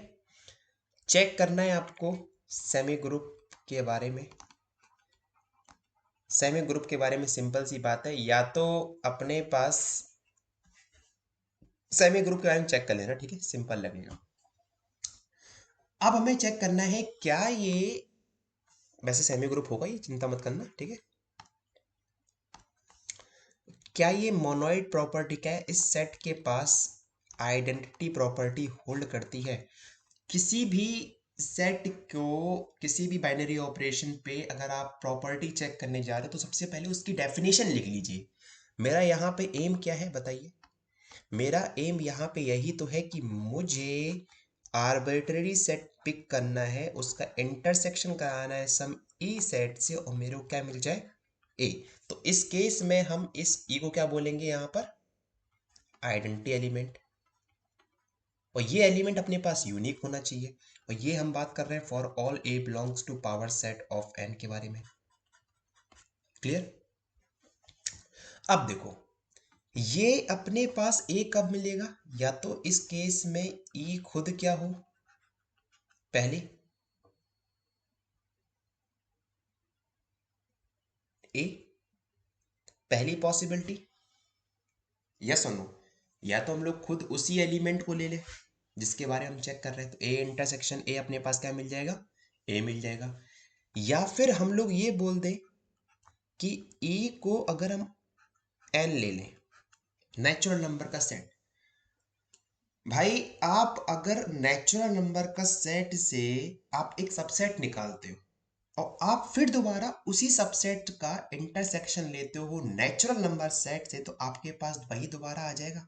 चेक करना है आपको सेमी ग्रुप के बारे में। सेमी ग्रुप के बारे में सिंपल सी बात है, या तो अपने पास सेमी ग्रुप के बारे में चेक कर लेना, ठीक है? सिंपल लगेगा। अब हमें चेक करना है क्या ये, वैसे सेमी ग्रुप होगा ये, चिंता मत करना, ठीक है? क्या ये मोनोइड प्रॉपर्टी, क्या है इस सेट के पास आइडेंटिटी प्रॉपर्टी होल्ड करती है? किसी भी सेट को, किसी भी बाइनरी ऑपरेशन पे अगर आप प्रॉपर्टी चेक करने जा रहे हो तो सबसे पहले उसकी डेफिनेशन लिख लीजिए। मेरा यहाँ पे एम क्या है बताइए? मेरा एम यहाँ पे यही तो है कि मुझे आर्बिट्रेरी सेट पिक करना है, उसका इंटरसेक्शन कराना है सम ई सेट से, और मेरे को क्या मिल जाए, ए। तो इस केस में हम इस ई को क्या बोलेंगे यहाँ पर, आइडेंटिटी एलिमेंट। और ये एलिमेंट अपने पास यूनिक होना चाहिए। और ये हम बात कर रहे हैं for all A belongs to power set of n के बारे में। क्लियर? अब देखो, ये अपने पास ए कब मिलेगा, या तो इस केस में ई खुद क्या हो, पहली ए, पहली पॉसिबिलिटी, यस और नो। या तो हम लोग खुद उसी एलिमेंट को ले ले जिसके बारे में हम चेक कर रहे हैं, तो ए इंटरसेक्शन ए अपने पास क्या मिल जाएगा, ए मिल जाएगा। या फिर हम लोग ये बोल दें कि ई को अगर हम एन ले लें, नेचुरल नंबर का सेट। भाई आप अगर नेचुरल नंबर का सेट से आप एक सबसेट निकालते हो और आप फिर दोबारा उसी सबसेट का इंटरसेक्शन लेते हो नेचुरल नंबर सेट से, तो आपके पास वही दोबारा आ जाएगा,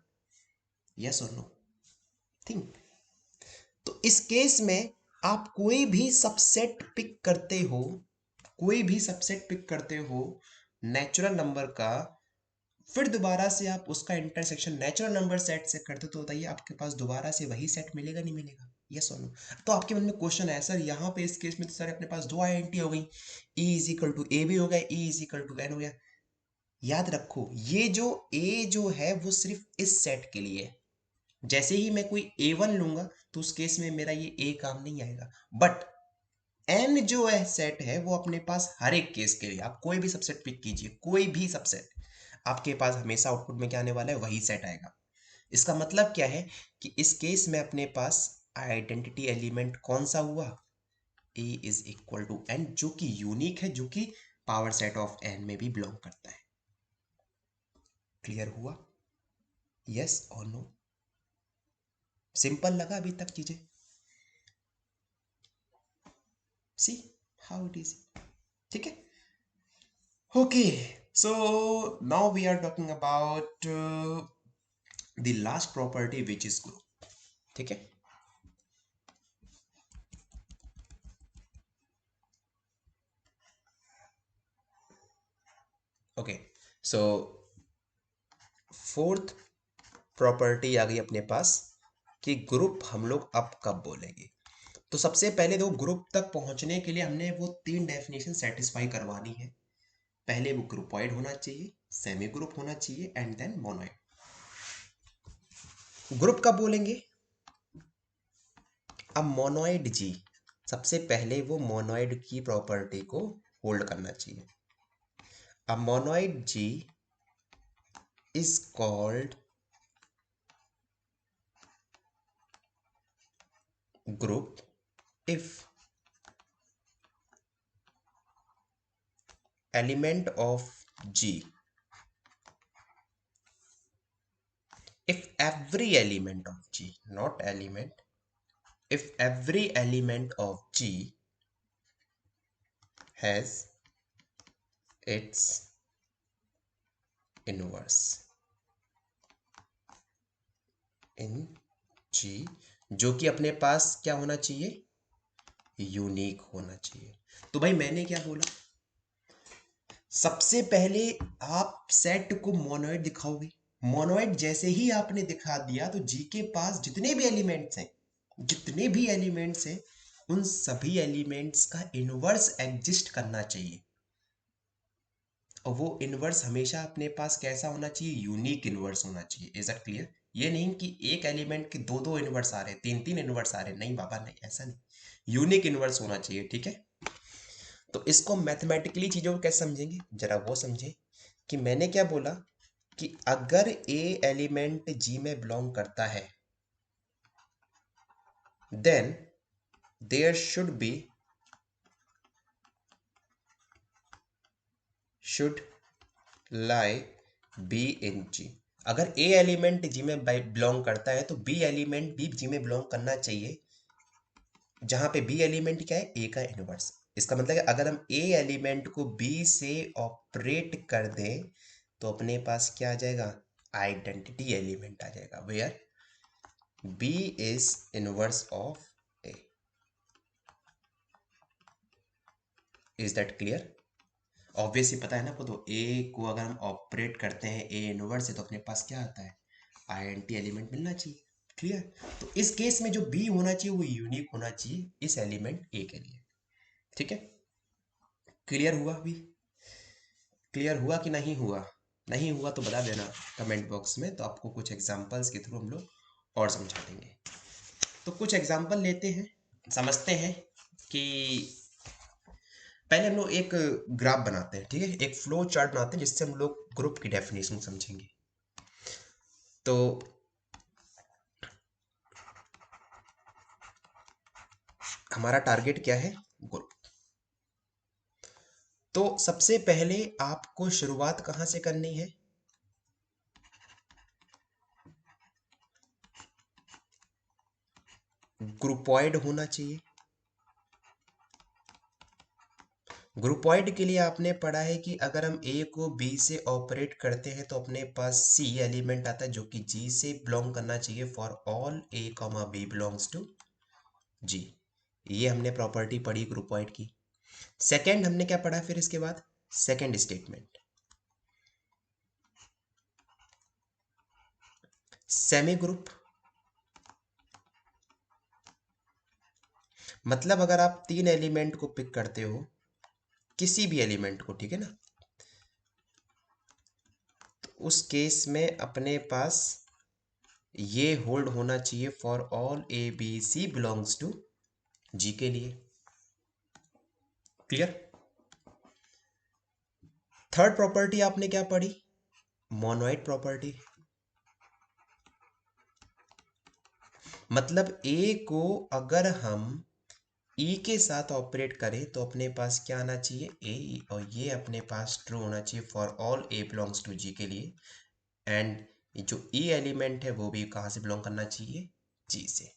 यस और नो? थिंक। तो इस केस में आप कोई भी सबसेट पिक करते हो, कोई भी सबसेट पिक करते हो नेचुरल नंबर का, फिर दोबारा से आप उसका इंटरसेक्शन नेचुरल नंबर सेट से करते हो, तो बताइए आपके पास दोबारा से वही सेट मिलेगा नहीं मिलेगा, यस और नो? तो आपके मन में क्वेश्चन है, सर यहाँ पे इस केस में तो सर अपने पास दो आइडेंटिटी हो गई, e is equal to a भी हो गया, e is equal to n हो गया। याद रखो ये जो ए जो है वो सिर्फ इस सेट के लिए है। जैसे ही मैं कोई A1 लूंगा तो उस केस में मेरा ये A काम नहीं आएगा। बट N जो है सेट है वो अपने पास हर एक केस के लिए, आप कोई भी सबसेट पिक कीजिए, कोई भी सबसेट, आपके पास हमेशा आउटपुट में क्या आने वाला है, वही सेट आएगा। इसका मतलब क्या है कि इस केस में अपने पास आइडेंटिटी एलिमेंट कौन सा हुआ, A is equal to n, जो कि यूनिक है, जो कि पावर सेट ऑफ N में भी बिलोंग करता है। क्लियर हुआ, यस और नो? सिंपल लगा अभी तक चीजें? सी हाउ इट इज, ठीक है? Okay, so now we are talking about the last property which is group. ठीक है? Okay, so fourth प्रॉपर्टी आ गई अपने पास कि ग्रुप हम लोग अब कब बोलेंगे। तो सबसे पहले दो ग्रुप तक पहुंचने के लिए हमने वो तीन डेफिनेशन सेटिस्फाई करवानी है। पहले वो ग्रुपॉइड होना चाहिए, सेमी ग्रुप होना चाहिए एंड देन मोनोइड। ग्रुप कब बोलेंगे? अब मोनोइड जी, सबसे पहले वो मोनोइड की प्रॉपर्टी को होल्ड करना चाहिए। अब monoid G is called group if element of G, if every element of G, not element, if every element of G has its inverse in G, जो कि अपने पास क्या होना चाहिए? यूनिक होना चाहिए। तो भाई मैंने क्या बोला, सबसे पहले आप सेट को मोनोइड दिखाओगे। मोनोइड जैसे ही आपने दिखा दिया तो जी के पास जितने भी एलिमेंट्स हैं, जितने भी एलिमेंट्स हैं, उन सभी एलिमेंट्स का इनवर्स एग्जिस्ट करना चाहिए। और वो इनवर्स हमेशा अपने पास कैसा होना चाहिए? यूनिक इनवर्स होना चाहिए। Is that clear? ये नहीं कि एक एलिमेंट के दो दो इनवर्स आ रहे, तीन तीन इनवर्स आ रहे, नहीं बाबा नहीं, ऐसा नहीं। यूनिक इनवर्स होना चाहिए, ठीक है। तो इसको मैथमेटिकली चीजों को कैसे समझेंगे, जरा वो समझे कि मैंने क्या बोला कि अगर ए एलिमेंट जी में बिलोंग करता है then there should lie be in G. अगर ए एलिमेंट जी में बिलोंग करता है तो बी एलिमेंट भी जी में बिलोंग करना चाहिए, जहां पे बी एलिमेंट क्या है? ए का इनवर्स। इसका मतलब है अगर हम ए एलिमेंट को बी से ऑपरेट कर दें तो अपने पास क्या आ जाएगा? आइडेंटिटी एलिमेंट आ जाएगा, where b is inverse of a. Is that clear? Obviously पता है ना आपको, तो ए को अगर हम ऑपरेट करते हैं ए इनवर्स से तो अपने पास क्या आता है? आइडेंटिटी एलिमेंट मिलना चाहिए। क्लियर? तो इस केस में जो बी होना चाहिए वो यूनिक होना चाहिए इस एलिमेंट ए के लिए। ठीक है, क्लियर हुआ? अभी क्लियर हुआ कि नहीं हुआ? नहीं हुआ तो बता देना कमेंट बॉक्स में, तो आपको कुछ एग्जांपल्स के थ्रू हम लोग और समझा देंगे। तो कुछ एग्जांपल लेते हैं, समझते हैं कि पहले हम लोग एक ग्राफ बनाते हैं, ठीक है, एक फ्लो चार्ट बनाते हैं जिससे हम लोग ग्रुप की डेफिनेशन समझेंगे। तो हमारा टारगेट क्या है? ग्रुप। तो सबसे पहले आपको शुरुआत कहां से करनी है? ग्रुपॉइड होना चाहिए। ग्रुपॉइड के लिए आपने पढ़ा है कि अगर हम ए को बी से ऑपरेट करते हैं तो अपने पास सी एलिमेंट आता है जो कि जी से बिलोंग करना चाहिए for all A comma B belongs to G. ये हमने प्रॉपर्टी पढ़ी ग्रुपॉइड की। सेकंड हमने क्या पढ़ा फिर इसके बाद? Second statement, semi group. मतलब अगर आप तीन एलिमेंट को पिक करते हो, किसी भी एलिमेंट को, ठीक है ना, तो उस केस में अपने पास ये होल्ड होना चाहिए for all A B C belongs to G के लिए। क्लियर? थर्ड प्रॉपर्टी आपने क्या पढ़ी? Monoid property. मतलब ए को अगर हम ई के साथ ऑपरेट करें तो अपने पास क्या आना चाहिए? ए, और ये अपने पास ट्रू होना चाहिए for all A belongs to G के लिए। एंड जो ई एलिमेंट है वो भी कहाँ से बिलोंग करना चाहिए? जी से।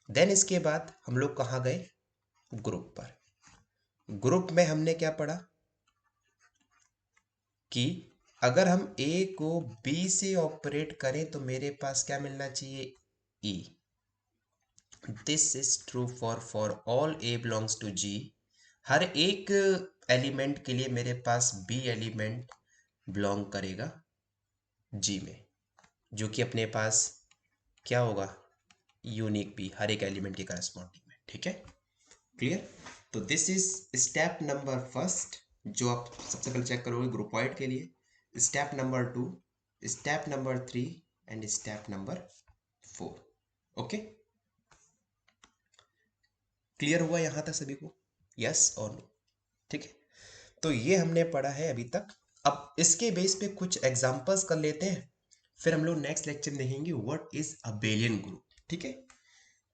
देन इसके बाद हम लोग कहाँ गए? ग्रुप पर। ग्रुप में हमने क्या पढ़ा कि अगर हम ए को बी से ऑपरेट करें तो मेरे पास क्या मिलना चाहिए? E. This is true for all A belongs to G. हर एक एलिमेंट के लिए मेरे पास बी एलिमेंट बिलोंग करेगा जी में। जो कि अपने पास क्या होगा, यूनिक भी हर एक एलिमेंट के करस्पॉन्डिंग में। ठीक है, क्लियर। तो this is step number first, जो आप सबसे पहले चेक करोगे ग्रुपॉइड के लिए, step number 2, step number 3 and step number 4। Okay, clear हुआ यहां तक सभी को, यस और नो? ठीक है, तो ये हमने पढ़ा है अभी तक। अब इसके बेस पे कुछ एग्जांपल्स कर लेते हैं, फिर हम लोग नेक्स्ट लेक्चर में देखेंगे व्हाट इज अबेलियन ग्रुप। ठीक है,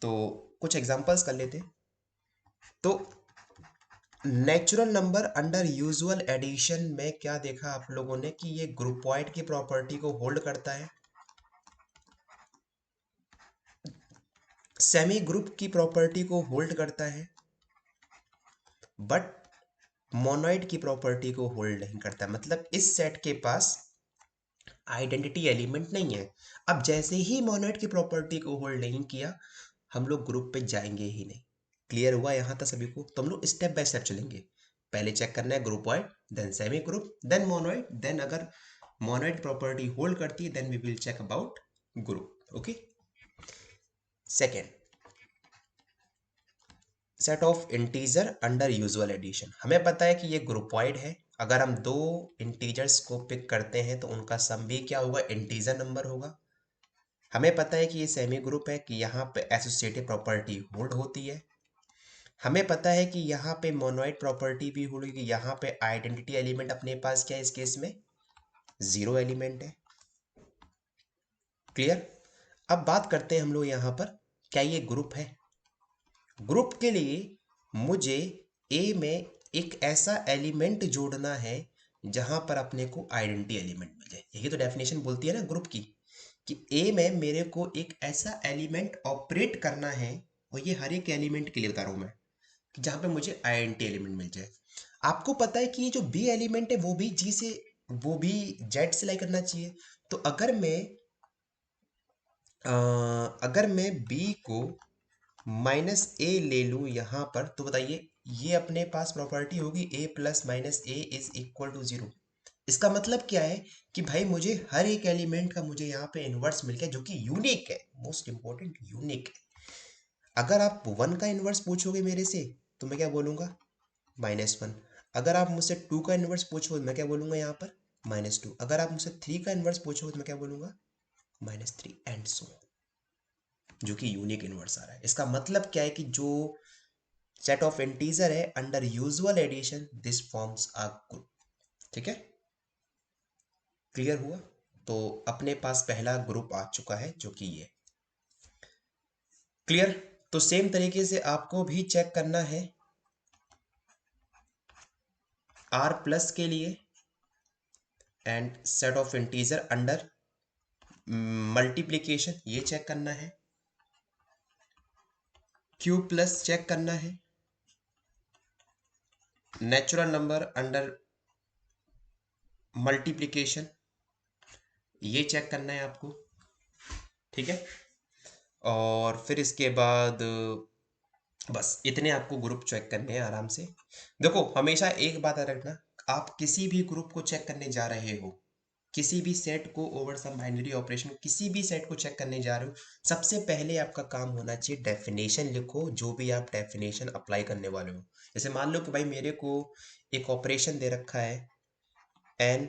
तो कुछ एग्जांपल्स कर लेते हैं। तो natural number under usual addition में क्या देखा आप लोगों ने कि ये ग्रुपॉइड की प्रॉपर्टी को होल्ड करता है, सेमी ग्रुप की प्रॉपर्टी को होल्ड करता है, बट मोनोइड की प्रॉपर्टी को होल्ड नहीं करता। मतलब इस सेट के पास आइडेंटिटी एलिमेंट नहीं है। अब जैसे ही मोनोइड की प्रॉपर्टी को होल्ड नहीं किया, हम लोग ग्रुप पे जाएंगे ही नहीं। क्लियर हुआ यहां तक सभी को? तो हम लोग स्टेप बाय स्टेप चलेंगे। पहले चेक करना है groupoid, then semigroup, then monoid, then अगर मोनोइड प्रॉपर्टी होल्ड करती है then we will check about group. Okay, second, set of integer under usual addition. हमें पता है कि ये ग्रुपॉइड है। अगर हम दो इंटीजर्स को पिक करते हैं तो उनका सम भी क्या होगा, इंटीजर नंबर होगा। हमें पता है कि ये सेमी ग्रुप है, कि यहाँ पे एसोसिएटिव प्रॉपर्टी होल्ड होती है। हमें पता है कि यहाँ पे मोनोइड प्रॉपर्टी भी होल्ड होगी। यहाँ पे आइडेंटिटी एलिमेंट अपने पास क्या है, इस केस में 0 एलिमेंट है। क्लियर। अब बात करते हैं हम लोग यहाँ पर, क्या ये ग्रुप है? ग्रुप के लिए मुझे ए में एक ऐसा एलिमेंट जोड़ना है जहां पर अपने को आइडेंटिटी एलिमेंट मिल जाए। यही तो डेफिनेशन बोलती है ना ग्रुप की, कि ए में मेरे को एक ऐसा एलिमेंट ऑपरेट करना है, और ये हर एक एलिमेंट के लिए बता रहा हूं मैं, कि जहां पे मुझे आइडेंटिटी एलिमेंट मिल जाए। आपको पता है कि ये जो बी एलिमेंट है वो भी जी से, वो भी जेड से लाई करना चाहिए। तो अगर मैं बी को माइनस ए ले लूँ यहाँ पर, तो बताइए ये अपने पास प्रॉपर्टी होगी A plus minus A is equal to 0। इसका मतलब क्या है कि भाई मुझे हर एक एलिमेंट का मुझे यहाँ पे इनवर्स मिल गया, जो कि यूनिक है, मोस्ट इंपॉर्टेंट यूनिक है। अगर आप 1 का इनवर्स पूछोगे मेरे से तो मैं क्या बोलूँगा, -1। अगर आप मुझसे 2 का इनवर्स पूछोगे मैं क्या बोलूँगा यहाँ पर, -2। अगर आप मुझसे 3 का इनवर्स पूछोगे तो मैं क्या बोलूँगा, -3 एंड सो, जो कि यूनिक इनवर्स आ रहा है। इसका मतलब क्या है कि जो सेट ऑफ इंटीजर है under usual addition, this forms a group. ठीक है, क्लियर हुआ? तो अपने पास पहला ग्रुप आ चुका है, जो कि ये क्लियर। तो सेम तरीके से आपको भी चेक करना है आर प्लस के लिए, and set of integer under multiplication, ये चेक करना है। क्यू प्लस चेक करना है, नेचुरल नंबर अंडर मल्टीप्लीकेशन, ये चेक करना है आपको। ठीक है, और फिर इसके बाद बस इतने आपको ग्रुप चेक करने हैं आराम से। देखो हमेशा एक बात याद रखना, आप किसी भी ग्रुप को चेक करने जा रहे हो, किसी भी सेट को ओवर सम बाइनरी ऑपरेशन, किसी भी सेट को चेक करने जा रहे हो, सबसे पहले आपका काम होना चाहिए डेफिनेशन लिखो, जो भी आप डेफिनेशन अप्लाई करने वाले हो। जैसे मान लो कि भाई मेरे को एक ऑपरेशन दे रखा है एन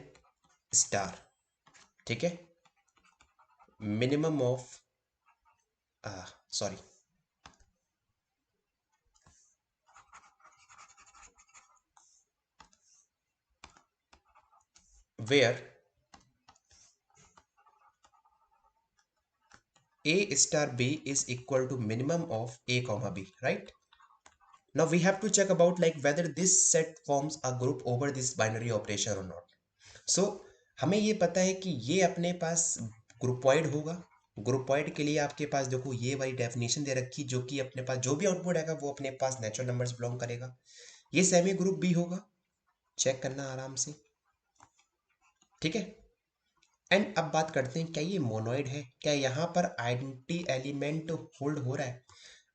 स्टार, ठीक है, minimum of sorry where a star b is equal to minimum of a comma b, right? Now we have to check about like whether this set forms a group over this binary operation or not. So हमें ये पता है कि ये अपने पास ग्रुपॉइड होगा। ग्रुपॉइड के लिए आपके पास देखो ये वाली डेफिनेशन दे रखी, जो कि अपने पास जो भी आउटपुट आएगा वो अपने पास नेचुरल नंबर्स बिलोंग करेगा। ये सेमी ग्रुप भी होगा, चेक करना आराम से। ठीक है, एंड अब बात करते हैं क्या ये मोनोइड है, क्या यहाँ पर आइडेंटिटी एलिमेंट होल्ड हो रहा है?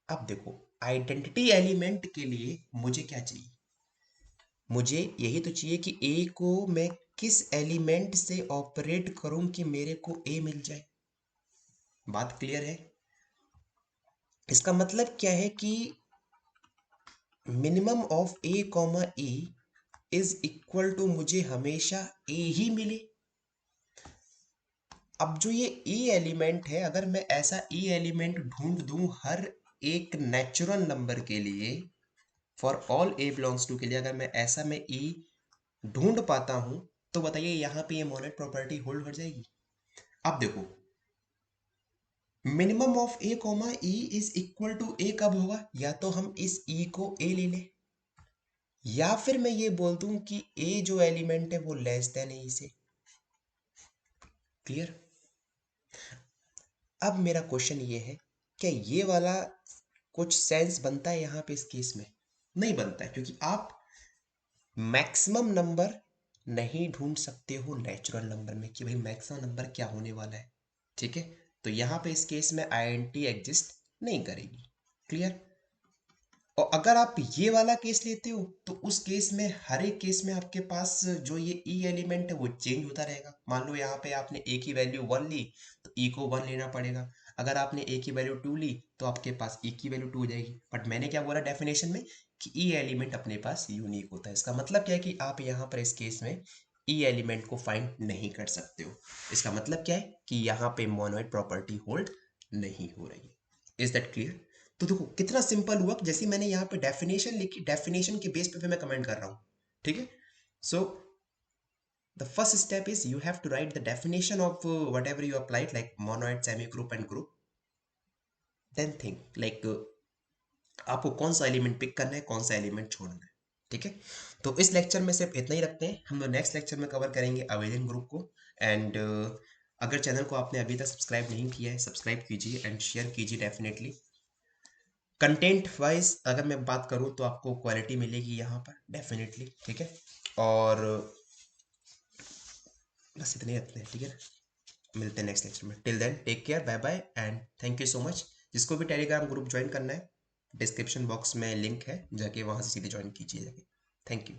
अब देखो आइडेंटिटी एलिमेंट के लिए मुझे क्या चाहिए, मुझे यही तो चाहिए कि ए को मैं किस एलिमेंट से ऑपरेट करूं कि मेरे को ए मिल जाए। बात क्लियर है? इसका मतलब क्या है कि minimum of A comma E is equal to मुझे हमेशा ए ही मिले। अब जो ये ई एलिमेंट है, अगर मैं ऐसा ई एलिमेंट ढूंढ दूं हर एक नेचुरल नंबर के लिए, for all A belongs to के लिए, अगर मैं ऐसा में ई ढूंढ पाता हूं, तो बताइए यहां पे ये मोनेट प्रॉपर्टी होल्ड कर जाएगी? अब देखो, minimum of A comma E is equal to A कब होगा? या तो हम इस ई को ए ले लें, या फिर मैं ये बोल दूं कि ए जो एलिमेंट है वो लेस देन ए से। क्लियर? अब मेरा क्वेश्चन ये है, क्या ये वाला कुछ सेंस बनता है यहां पे इस केस में? नहीं बनता है, क्योंकि आप मैक्सिमम नंबर नहीं ढूंढ सकते हो नेचुरल नंबर में कि भाई मैक्सिमम नंबर क्या होने वाला है। ठीक है, तो यहां पे इस केस में आईएनटी एग्जिस्ट नहीं करेगी। क्लियर? और अगर आप ये वाला केस लेते हो तो उस केस में हर एक केस में आपके पास जो ये ई एलिमेंट है वो चेंज होता रहेगा। मान लो यहाँ पे आपने ए की वैल्यू 1 ली तो ई को 1 लेना पड़ेगा। अगर आपने ए की वैल्यू 2 ली तो आपके पास ई की वैल्यू 2 हो जाएगी। बट मैंने क्या बोला डेफिनेशन में कि ई एलिमेंट अपने पास यूनिक होता है। इसका मतलब क्या है कि आप यहाँ पर इस केस में ई एलिमेंट को फाइंड नहीं कर सकते हो। इसका मतलब क्या है कि यहाँ पे मोनोइड प्रॉपर्टी होल्ड नहीं हो रही है। Is that clear? तो देखो कितना सिंपल हुआ, जैसे मैंने यहाँ पे डेफिनेशन लिखी, डेफिनेशन के बेस पे मैं कमेंट कर रहा हूँ। ठीक है, so the first step is you have to write the definition of whatever you applied, like monoid, semigroup and group. Then think like आपको कौन सा एलिमेंट पिक करना है, कौन सा एलिमेंट छोड़ना है। ठीक है, तो इस लेक्चर में सिर्फ इतना ही रखते हैं। हम लोग नेक्स्ट लेक्चर में कवर करेंगे अवेलियन ग्रुप को। एंड अगर चैनल को आपने अभी तक सब्सक्राइब नहीं किया है, सब्सक्राइब कीजिए एंड शेयर कीजिए डेफिनेटली। कंटेंट वाइज अगर मैं बात करूं तो आपको क्वालिटी मिलेगी यहाँ पर डेफिनेटली। ठीक है, और बस इतने ही रखते हैं। ठीक है, मिलते हैं नेक्स्ट लेक्चर में। Till then take care, bye bye and thank you so much. जिसको भी टेलीग्राम ग्रुप ज्वाइन करना है, डिस्क्रिप्शन बॉक्स में लिंक है, जाके वहाँ से सीधे ज्वाइन कीजिए जाके। Thank you.